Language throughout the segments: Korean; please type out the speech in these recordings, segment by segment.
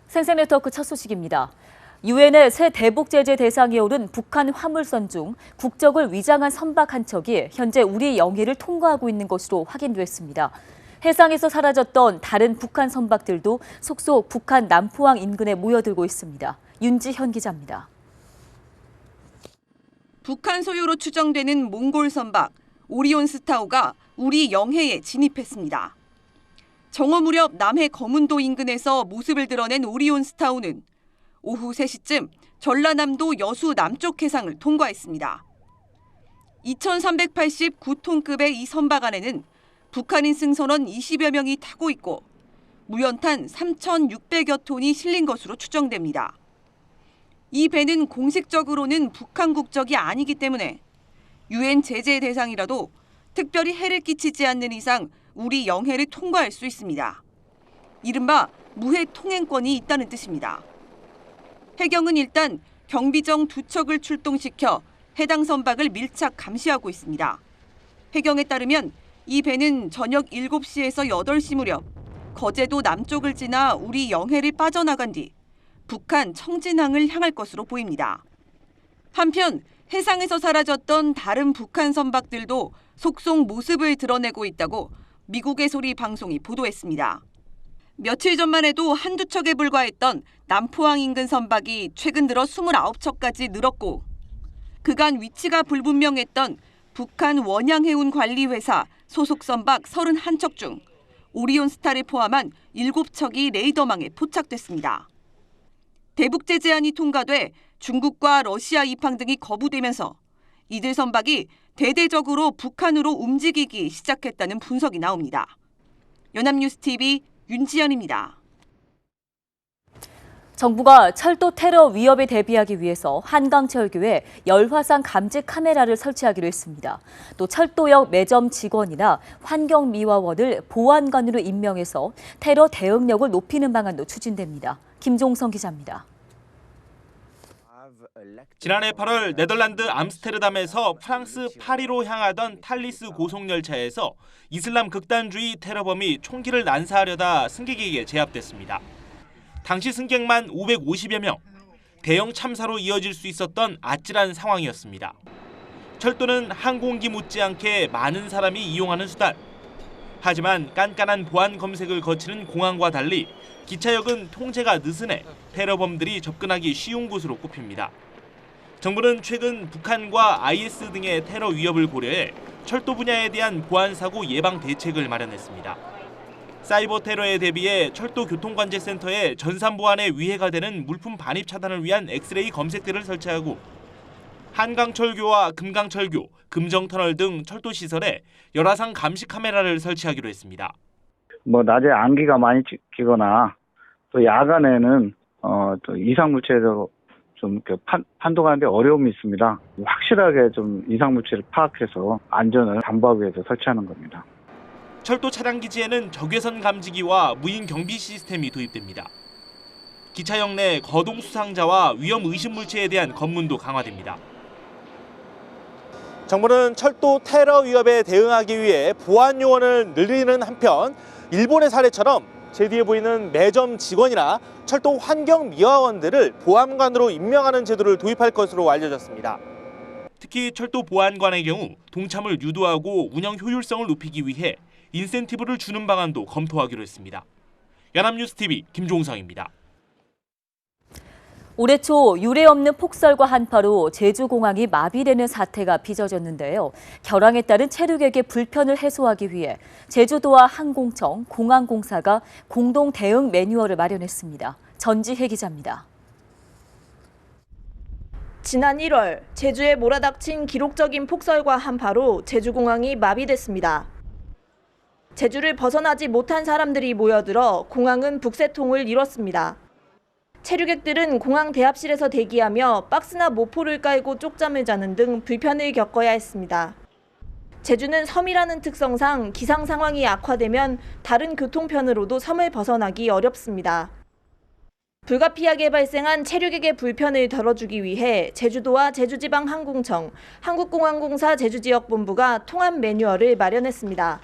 생생네트워크 첫 소식입니다. 유엔의 새 대북 제재 대상에 오른 북한 화물선 중 국적을 위장한 선박 한 척이 현재 우리 영해를 통과하고 있는 것으로 확인됐습니다. 해상에서 사라졌던 다른 북한 선박들도 속속 북한 남포항 인근에 모여들고 있습니다. 윤지현 기자입니다. 북한 소유로 추정되는 몽골 선박 오리온 스타우가 우리 영해에 진입했습니다. 정오 무렵 남해 거문도 인근에서 모습을 드러낸 오리온 스타우는 오후 3시쯤 전라남도 여수 남쪽 해상을 통과했습니다. 2389톤급의 이 선박 안에는 북한인 승선원 20여 명이 타고 있고 무연탄 3,600여 톤이 실린 것으로 추정됩니다. 이 배는 공식적으로는 북한 국적이 아니기 때문에 유엔 제재 대상이라도 특별히 해를 끼치지 않는 이상 우리 영해를 통과할 수 있습니다. 이른바 무해 통행권이 있다는 뜻입니다. 해경은 일단 경비정 2척을 출동시켜 해당 선박을 밀착 감시하고 있습니다. 해경에 따르면 이 배는 저녁 7시에서 8시 무렵 거제도 남쪽을 지나 우리 영해를 빠져나간 뒤 북한 청진항을 향할 것으로 보입니다. 한편 해상에서 사라졌던 다른 북한 선박들도 속속 모습을 드러내고 있다고 미국의 소리 방송이 보도했습니다. 며칠 전만 해도 한두 척에 불과했던 남포항 인근 선박이 최근 들어 29척까지 늘었고 그간 위치가 불분명했던 북한 원양해운관리회사 소속 선박 31척 중 오리온 스타를 포함한 7척이 레이더망에 포착됐습니다. 대북 제재안이 통과돼 중국과 러시아 입항 등이 거부되면서 이들 선박이 대대적으로 북한으로 움직이기 시작했다는 분석이 나옵니다. 연합뉴스TV 윤지연입니다. 정부가 철도 테러 위협에 대비하기 위해서 한강철교에 열화상 감지 카메라를 설치하기로 했습니다. 또 철도역 매점 직원이나 환경미화원을 보안관으로 임명해서 테러 대응력을 높이는 방안도 추진됩니다. 김종성 기자입니다. 지난해 8월 네덜란드 암스테르담에서 프랑스 파리로 향하던 탈리스 고속열차에서 이슬람 극단주의 테러범이 총기를 난사하려다 승객에게 제압됐습니다. 당시 승객만 550여 명, 대형 참사로 이어질 수 있었던 아찔한 상황이었습니다. 철도는 항공기 못지않게 많은 사람이 이용하는 수단. 하지만 깐깐한 보안 검색을 거치는 공항과 달리 기차역은 통제가 느슨해 테러범들이 접근하기 쉬운 곳으로 꼽힙니다. 정부는 최근 북한과 IS 등의 테러 위협을 고려해 철도 분야에 대한 보안 사고 예방 대책을 마련했습니다. 사이버 테러에 대비해 철도 교통관제센터에 전산 보안에 위해가 되는 물품 반입 차단을 위한 엑스레이 검색대를 설치하고 한강철교와 금강철교, 금정터널 등 철도 시설에 열화상 감시 카메라를 설치하기로 했습니다. 낮에 안개가 많이 끼거나 또 야간에는 또 이상물체로 좀 판독하는데 어려움이 있습니다. 확실하게 좀 이상물체를 파악해서 안전을 담보하기 위해서 설치하는 겁니다. 철도 차량 기지에는 적외선 감지기와 무인 경비 시스템이 도입됩니다. 기차역 내 거동 수상자와 위험 의심 물체에 대한 검문도 강화됩니다. 정부는 철도 테러 위협에 대응하기 위해 보안 요원을 늘리는 한편 일본의 사례처럼 제 뒤에 보이는 매점 직원이나 철도 환경미화원들을 보안관으로 임명하는 제도를 도입할 것으로 알려졌습니다. 특히 철도 보안관의 경우 동참을 유도하고 운영 효율성을 높이기 위해 인센티브를 주는 방안도 검토하기로 했습니다. 연합뉴스TV 김종성입니다. 올해 초 유례 없는 폭설과 한파로 제주공항이 마비되는 사태가 빚어졌는데요. 결항에 따른 체류객의 불편을 해소하기 위해 제주도와 항공청, 공항공사가 공동 대응 매뉴얼을 마련했습니다. 전지혜 기자입니다. 지난 1월 제주에 몰아닥친 기록적인 폭설과 한파로 제주공항이 마비됐습니다. 제주를 벗어나지 못한 사람들이 모여들어 공항은 북새통을 이뤘습니다. 체류객들은 공항 대합실에서 대기하며 박스나 모포를 깔고 쪽잠을 자는 등 불편을 겪어야 했습니다. 제주는 섬이라는 특성상 기상 상황이 악화되면 다른 교통편으로도 섬을 벗어나기 어렵습니다. 불가피하게 발생한 체류객의 불편을 덜어주기 위해 제주도와 제주지방항공청, 한국공항공사 제주지역본부가 통합 매뉴얼을 마련했습니다.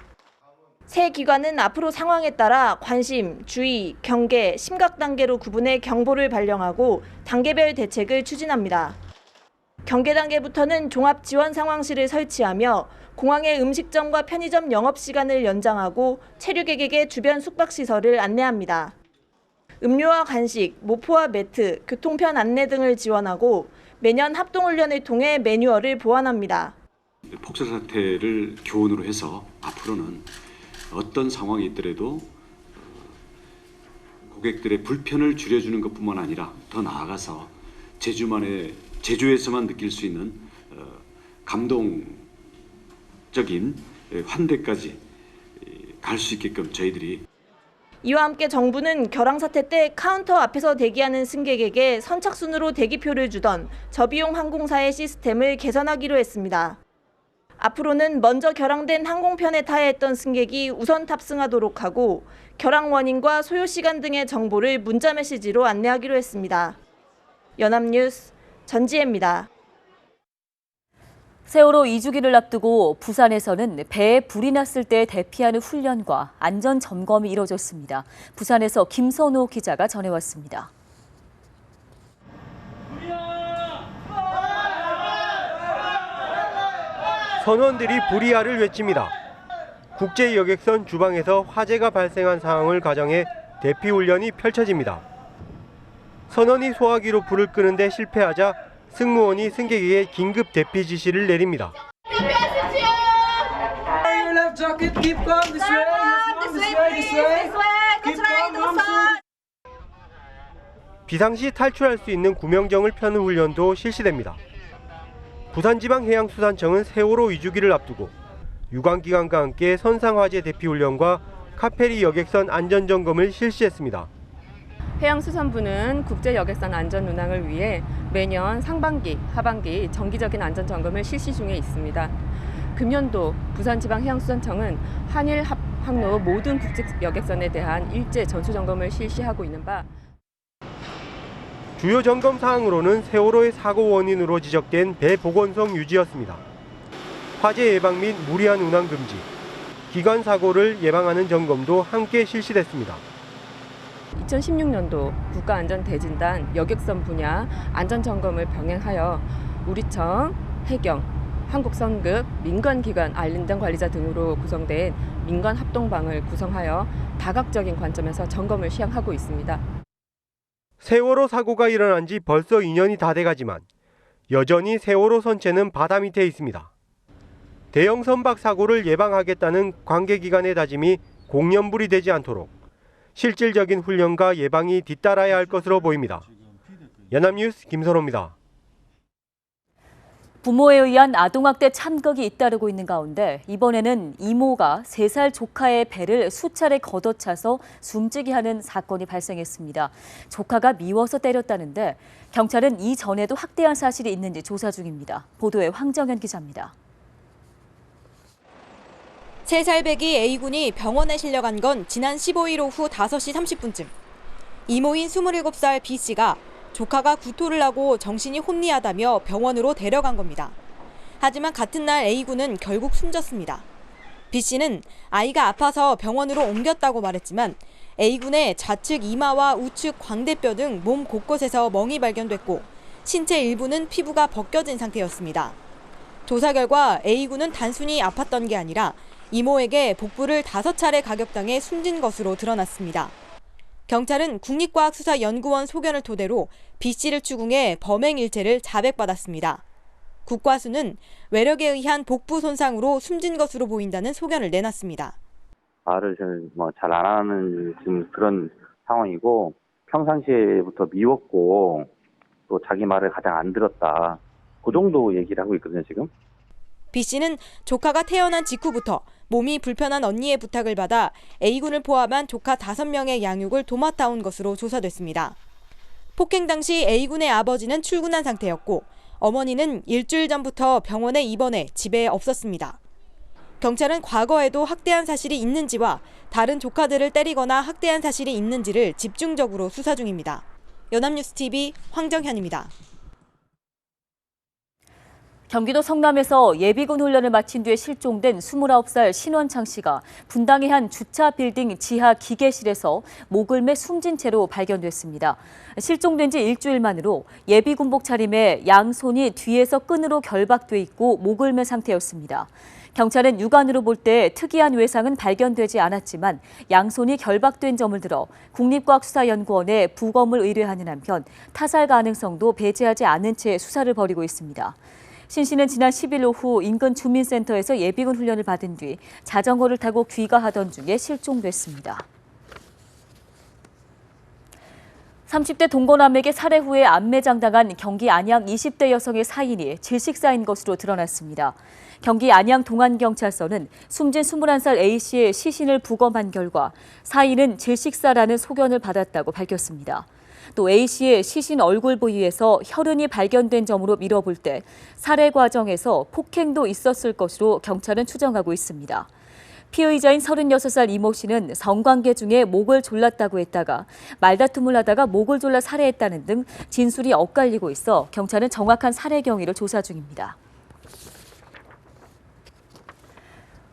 새 기관은 앞으로 상황에 따라 관심, 주의, 경계, 심각 단계로 구분해 경보를 발령하고 단계별 대책을 추진합니다. 경계 단계부터는 종합 지원 상황실을 설치하며 공항의 음식점과 편의점 영업시간을 연장하고 체류객에게 주변 숙박시설을 안내합니다. 음료와 간식, 모포와 매트, 교통편 안내 등을 지원하고 매년 합동훈련을 통해 매뉴얼을 보완합니다. 폭설 사태를 교훈으로 해서 앞으로는 어떤 상황이 있더라도 고객들의 불편을 줄여주는 것뿐만 아니라 더 나아가서 제주에서만 느낄 수 있는 감동적인 환대까지 갈 수 있게끔 저희들이. 이와 함께 정부는 결항 사태 때 카운터 앞에서 대기하는 승객에게 선착순으로 대기표를 주던 저비용 항공사의 시스템을 개선하기로 했습니다. 앞으로는 먼저 결항된 항공편에 타야 했던 승객이 우선 탑승하도록 하고 결항 원인과 소요 시간 등의 정보를 문자 메시지로 안내하기로 했습니다. 연합뉴스 전지혜입니다. 세월호 2주기를 앞두고 부산에서는 배에 불이 났을 때 대피하는 훈련과 안전 점검이 이뤄졌습니다. 부산에서 김선호 기자가 전해왔습니다. 선원들이 불이야를 외칩니다. 국제여객선 주방에서 화재가 발생한 상황을 가정해 대피 훈련이 펼쳐집니다. 선원이 소화기로 불을 끄는데 실패하자 승무원이 승객에게 긴급 대피 지시를 내립니다. 비상시 탈출할 수 있는 구명정을 펴는 훈련도 실시됩니다. 부산지방해양수산청은 세월호 2주기를 앞두고 유관기관과 함께 선상화재 대피훈련과 카페리 여객선 안전점검을 실시했습니다. 해양수산부는 국제여객선 안전운항을 위해 매년 상반기, 하반기 정기적인 안전점검을 실시 중에 있습니다. 금년도 부산지방해양수산청은 한일 항로 모든 국제여객선에 대한 일제 전수점검을 실시하고 있는 바 주요 점검 사항으로는 세월호의 사고 원인으로 지적된 배 복원성 유지였습니다. 화재 예방 및 무리한 운항 금지, 기관 사고를 예방하는 점검도 함께 실시됐습니다. 2016년도 국가안전대진단 여객선 분야 안전점검을 병행하여 우리청, 해경, 한국선급, 민간기관 안전관리자 등으로 구성된 민간합동방을 구성하여 다각적인 관점에서 점검을 시행하고 있습니다. 세월호 사고가 일어난 지 벌써 2년이 다 돼가지만 여전히 세월호 선체는 바다 밑에 있습니다. 대형 선박 사고를 예방하겠다는 관계기관의 다짐이 공연불이 되지 않도록 실질적인 훈련과 예방이 뒤따라야 할 것으로 보입니다. 연합뉴스 김선호입니다. 부모에 의한 아동학대 참극이 잇따르고 있는 가운데 이번에는 이모가 3살 조카의 배를 수차례 걷어차서 숨지게 하는 사건이 발생했습니다. 조카가 미워서 때렸다는데 경찰은 이전에도 학대한 사실이 있는지 조사 중입니다. 보도에 황정현 기자입니다. 3살 배기 A군이 병원에 실려간 건 지난 15일 오후 5시 30분쯤. 이모인 27살 B씨가 조카가 구토를 하고 정신이 혼미하다며 병원으로 데려간 겁니다. 하지만 같은 날 A군은 결국 숨졌습니다. B씨는 아이가 아파서 병원으로 옮겼다고 말했지만 A군의 좌측 이마와 우측 광대뼈 등 몸 곳곳에서 멍이 발견됐고 신체 일부는 피부가 벗겨진 상태였습니다. 조사 결과 A군은 단순히 아팠던 게 아니라 이모에게 복부를 5차례 가격당해 숨진 것으로 드러났습니다. 경찰은 국립과학수사연구원 소견을 토대로 B씨를 추궁해 범행 일체를 자백받았습니다. 국과수는 외력에 의한 복부 손상으로 숨진 것으로 보인다는 소견을 내놨습니다. 말을 잘 안 하는 지금 그런 상황이고 평상시에부터 미웠고 또 자기 말을 가장 안 들었다. 그 정도 얘기를 하고 있거든요, 지금. B씨는 조카가 태어난 직후부터 몸이 불편한 언니의 부탁을 받아 A군을 포함한 조카 5명의 양육을 도맡아온 것으로 조사됐습니다. 폭행 당시 A군의 아버지는 출근한 상태였고 어머니는 일주일 전부터 병원에 입원해 집에 없었습니다. 경찰은 과거에도 학대한 사실이 있는지와 다른 조카들을 때리거나 학대한 사실이 있는지를 집중적으로 수사 중입니다. 연합뉴스 TV 황정현입니다. 경기도 성남에서 예비군 훈련을 마친 뒤에 실종된 29살 신원창 씨가 분당의 한 주차 빌딩 지하 기계실에서 목을 매 숨진 채로 발견됐습니다. 실종된 지 일주일 만으로 예비군복 차림에 양손이 뒤에서 끈으로 결박돼 있고 목을 매 상태였습니다. 경찰은 육안으로 볼 때 특이한 외상은 발견되지 않았지만 양손이 결박된 점을 들어 국립과학수사연구원에 부검을 의뢰하는 한편 타살 가능성도 배제하지 않은 채 수사를 벌이고 있습니다. 신 씨는 지난 10일 오후 인근 주민센터에서 예비군 훈련을 받은 뒤 자전거를 타고 귀가하던 중에 실종됐습니다. 30대 동거남에게 살해 후에 암매장당한 경기 안양 20대 여성의 사인이 질식사인 것으로 드러났습니다. 경기 안양 동안경찰서는 숨진 21살 A씨의 시신을 부검한 결과 사인은 질식사라는 소견을 받았다고 밝혔습니다. 또 A씨의 시신 얼굴 부위에서 혈흔이 발견된 점으로 미뤄볼 때 살해 과정에서 폭행도 있었을 것으로 경찰은 추정하고 있습니다. 피의자인 36살 이모 씨는 성관계 중에 목을 졸랐다고 했다가 말다툼을 하다가 목을 졸라 살해했다는 등 진술이 엇갈리고 있어 경찰은 정확한 살해 경위를 조사 중입니다.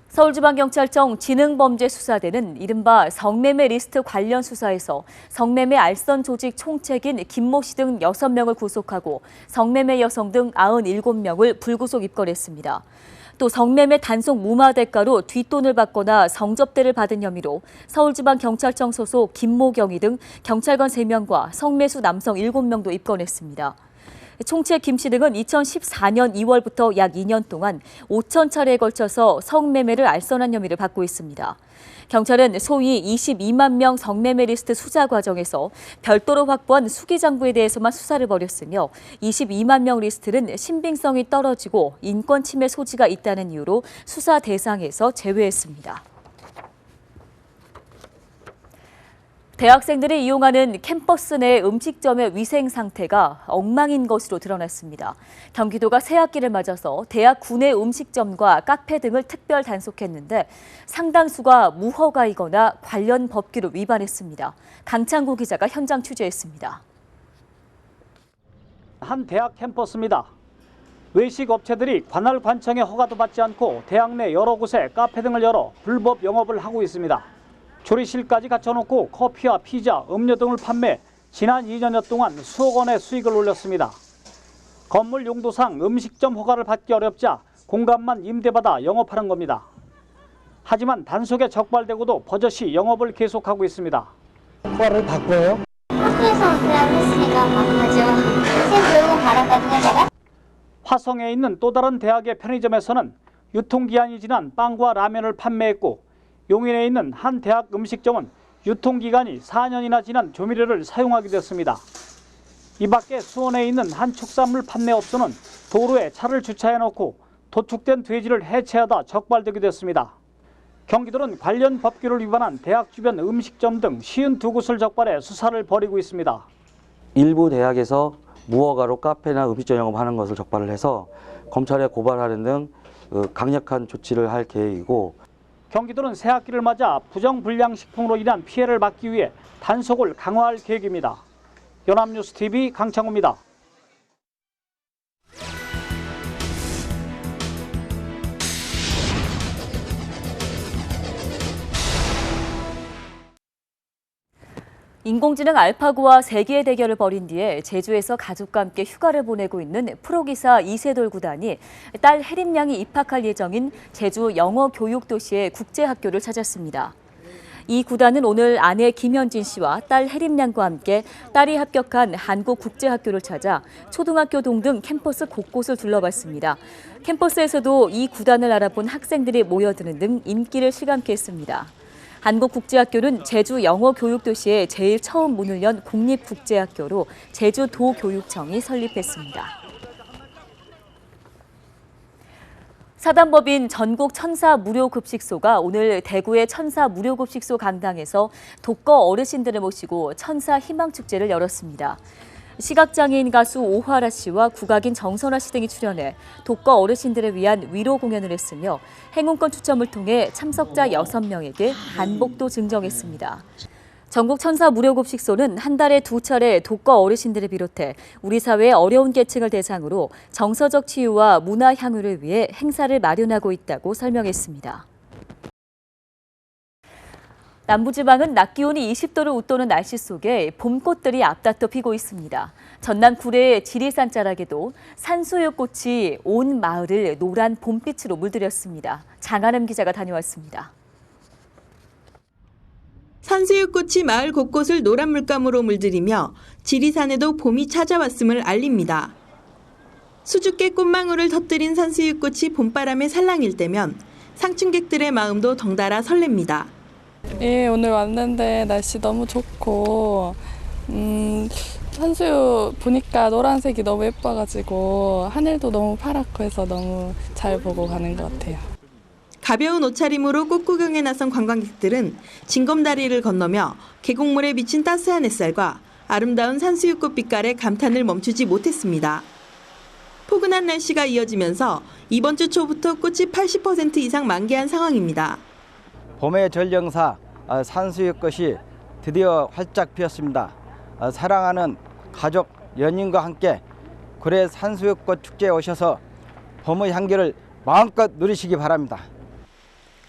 서울지방경찰청 지능범죄수사대는 이른바 성매매 리스트 관련 수사에서 성매매 알선 조직 총책인 김모 씨 등 6명을 구속하고 성매매 여성 등 97명을 불구속 입건했습니다. 또 성매매 단속 무마 대가로 뒷돈을 받거나 성접대를 받은 혐의로 서울지방경찰청 소속 김모경이 등 경찰관 3명과 성매수 남성 7명도 입건했습니다. 총책 김 씨 등은 2014년 2월부터 약 2년 동안 5,000차례에 걸쳐서 성매매를 알선한 혐의를 받고 있습니다. 경찰은 소위 22만 명 성매매 리스트 수사 과정에서 별도로 확보한 수기장부에 대해서만 수사를 벌였으며 22만 명 리스트는 신빙성이 떨어지고 인권 침해 소지가 있다는 이유로 수사 대상에서 제외했습니다. 대학생들이 이용하는 캠퍼스 내 음식점의 위생 상태가 엉망인 것으로 드러났습니다. 경기도가 새학기를 맞아서 대학 구내 음식점과 카페 등을 특별 단속했는데 상당수가 무허가이거나 관련 법규를 위반했습니다. 강창구 기자가 현장 취재했습니다. 한 대학 캠퍼스입니다. 외식 업체들이 관할 관청의 허가도 받지 않고 대학 내 여러 곳에 카페 등을 열어 불법 영업을 하고 있습니다. 조리실까지 갖춰놓고 커피와 피자, 음료 등을 판매, 지난 2년여 동안 수억 원의 수익을 올렸습니다. 건물 용도상 음식점 허가를 받기 어렵자 공간만 임대받아 영업하는 겁니다. 하지만 단속에 적발되고도 버젓이 영업을 계속하고 있습니다. 허가를 바꿔요? 학교에서 계약을 했으니까 바꿔야죠. 새 교육은 받았거든요, 제가. 화성에 있는 또 다른 대학의 편의점에서는 유통기한이 지난 빵과 라면을 판매했고 용인에 있는 한 대학 음식점은 유통기간이 4년이나 지난 조미료를 사용하기도 했습니다. 이 밖에 수원에 있는 한 축산물 판매업소는 도로에 차를 주차해놓고 도축된 돼지를 해체하다 적발되기도 했습니다. 경기도는 관련 법규를 위반한 대학 주변 음식점 등 52곳을 적발해 수사를 벌이고 있습니다. 일부 대학에서 무허가로 카페나 음식점 영업하는 것을 적발을 해서 검찰에 고발하는 등 강력한 조치를 할 계획이고 경기도는 새학기를 맞아 부정불량식품으로 인한 피해를 막기 위해 단속을 강화할 계획입니다. 연합뉴스TV 강창호입니다. 인공지능 알파고와 세기의 대결을 벌인 뒤에 제주에서 가족과 함께 휴가를 보내고 있는 프로기사 이세돌 구단이 딸 혜림 양이 입학할 예정인 제주 영어교육도시의 국제학교를 찾았습니다. 이 구단은 오늘 아내 김현진 씨와 딸 혜림 양과 함께 딸이 합격한 한국국제학교를 찾아 초등학교 동등 캠퍼스 곳곳을 둘러봤습니다. 캠퍼스에서도 이 구단을 알아본 학생들이 모여드는 등 인기를 실감케 했습니다. 한국국제학교는 제주 영어교육도시에 제일 처음 문을 연 국립국제학교로 제주도교육청이 설립했습니다. 사단법인 전국 천사 무료급식소가 오늘 대구의 천사 무료급식소 강당에서 독거 어르신들을 모시고 천사 희망축제를 열었습니다. 시각장애인 가수 오하라 씨와 국악인 정선화 씨 등이 출연해 독거 어르신들을 위한 위로 공연을 했으며 행운권 추첨을 통해 참석자 6명에게 한복도 증정했습니다. 전국 천사 무료급식소는 한 달에 2차례 독거 어르신들을 비롯해 우리 사회의 어려운 계층을 대상으로 정서적 치유와 문화 향유를 위해 행사를 마련하고 있다고 설명했습니다. 남부지방은 낮 기온이 20도를 웃도는 날씨 속에 봄꽃들이 앞다퉈 피고 있습니다. 전남 구례의 지리산 자락에도 산수유꽃이 온 마을을 노란 봄빛으로 물들였습니다. 장하름 기자가 다녀왔습니다. 산수유꽃이 마을 곳곳을 노란 물감으로 물들이며 지리산에도 봄이 찾아왔음을 알립니다. 수줍게 꽃망울을 터뜨린 산수유꽃이 봄바람에 살랑일 때면 상춘객들의 마음도 덩달아 설렙니다. 예, 오늘 왔는데 날씨 너무 좋고 산수유 보니까 노란색이 너무 예뻐가지고 하늘도 너무 파랗고 해서 너무 잘 보고 가는 것 같아요. 가벼운 옷차림으로 꽃 구경에 나선 관광객들은 징검다리를 건너며 계곡물에 비친 따스한 햇살과 아름다운 산수유꽃 빛깔에 감탄을 멈추지 못했습니다. 포근한 날씨가 이어지면서 이번 주 초부터 꽃이 80% 이상 만개한 상황입니다. 봄의 전령사 산수유꽃이 드디어 활짝 피었습니다. 사랑하는 가족, 연인과 함께 구례 산수유꽃 축제에 오셔서 봄의 향기를 마음껏 누리시기 바랍니다.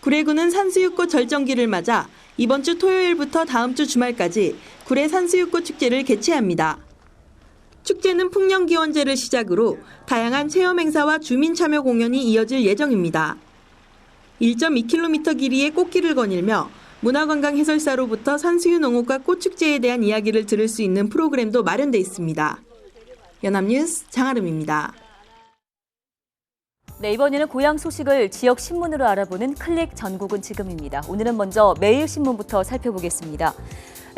구례구는 산수유꽃 절정기를 맞아 이번 주 토요일부터 다음 주 주말까지 구례 산수유꽃 축제를 개최합니다. 축제는 풍년기원제를 시작으로 다양한 체험 행사와 주민 참여 공연이 이어질 예정입니다. 1.2km 길이의 꽃길을 거닐며 문화관광 해설사로부터 산수유 농업과 꽃축제에 대한 이야기를 들을 수 있는 프로그램도 마련돼 있습니다. 연합뉴스 장아름입니다. 네, 이번에는 고향 소식을 지역 신문으로 알아보는 클릭 전국은 지금입니다. 오늘은 먼저 매일신문부터 살펴보겠습니다.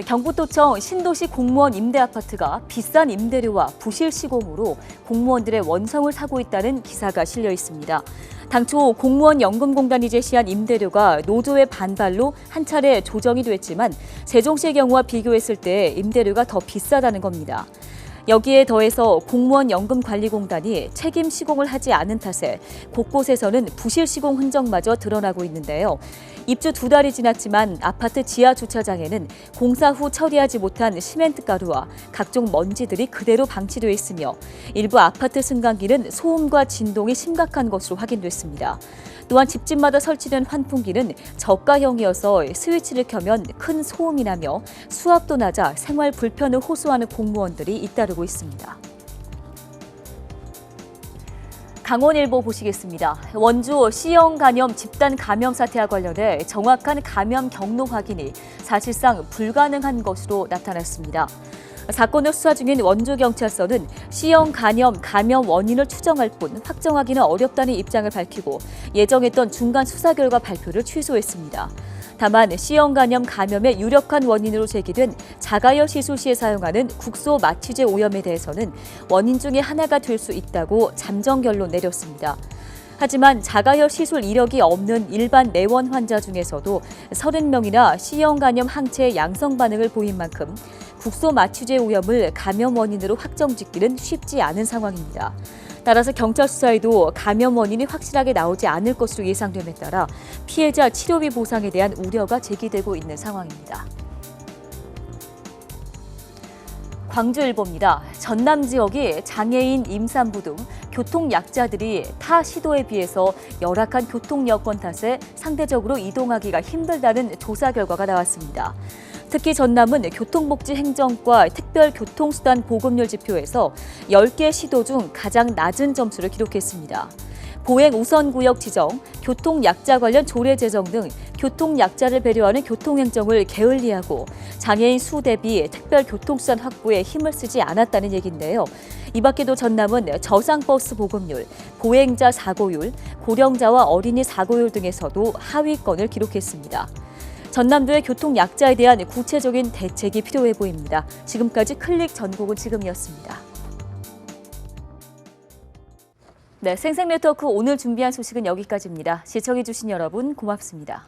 경북도청 신도시 공무원 임대 아파트가 비싼 임대료와 부실 시공으로 공무원들의 원성을 사고 있다는 기사가 실려 있습니다. 당초 공무원 연금공단이 제시한 임대료가 노조의 반발로 한 차례 조정이 됐지만 세종시의 경우와 비교했을 때 임대료가 더 비싸다는 겁니다. 여기에 더해서 공무원 연금관리공단이 책임 시공을 하지 않은 탓에 곳곳에서는 부실 시공 흔적마저 드러나고 있는데요. 입주 2달이 지났지만 아파트 지하 주차장에는 공사 후 처리하지 못한 시멘트 가루와 각종 먼지들이 그대로 방치돼 있으며 일부 아파트 승강기는 소음과 진동이 심각한 것으로 확인됐습니다. 또한 집집마다 설치된 환풍기는 저가형이어서 스위치를 켜면 큰 소음이 나며 수압도 낮아 생활 불편을 호소하는 공무원들이 잇따르고 있습니다. 강원일보 보시겠습니다. 원주 C형 간염 집단 감염 사태와 관련해 정확한 감염 경로 확인이 사실상 불가능한 것으로 나타났습니다. 사건을 수사 중인 원주경찰서는 C형 감염 원인을 추정할 뿐 확정하기는 어렵다는 입장을 밝히고 예정했던 중간 수사 결과 발표를 취소했습니다. 다만 C형 감염의 유력한 원인으로 제기된 자가열 시술 시에 사용하는 국소 마취제 오염에 대해서는 원인 중에 하나가 될 수 있다고 잠정 결론 내렸습니다. 하지만 자가열 시술 이력이 없는 일반 내원 환자 중에서도 30명이나 C형 간염 항체 양성 반응을 보인 만큼 국소 마취제 오염을 감염 원인으로 확정짓기는 쉽지 않은 상황입니다. 따라서 경찰 수사에도 감염 원인이 확실하게 나오지 않을 것으로 예상됨에 따라 피해자 치료비 보상에 대한 우려가 제기되고 있는 상황입니다. 광주일보입니다. 전남 지역이 장애인, 임산부 등 교통약자들이 타 시도에 비해서 열악한 교통 여건 탓에 상대적으로 이동하기가 힘들다는 조사 결과가 나왔습니다. 특히 전남은 교통복지행정과 특별교통수단 보급률 지표에서 10개 시도 중 가장 낮은 점수를 기록했습니다. 보행 우선구역 지정, 교통약자 관련 조례 제정 등 교통약자를 배려하는 교통행정을 게을리하고 장애인 수 대비 특별교통수단 확보에 힘을 쓰지 않았다는 얘기인데요. 이 밖에도 전남은 저상버스 보급률, 보행자 사고율, 고령자와 어린이 사고율 등에서도 하위권을 기록했습니다. 전남도의 교통약자에 대한 구체적인 대책이 필요해 보입니다. 지금까지 클릭 전국은 지금이었습니다. 네, 생생네트워크 오늘 준비한 소식은 여기까지입니다. 시청해주신 여러분 고맙습니다.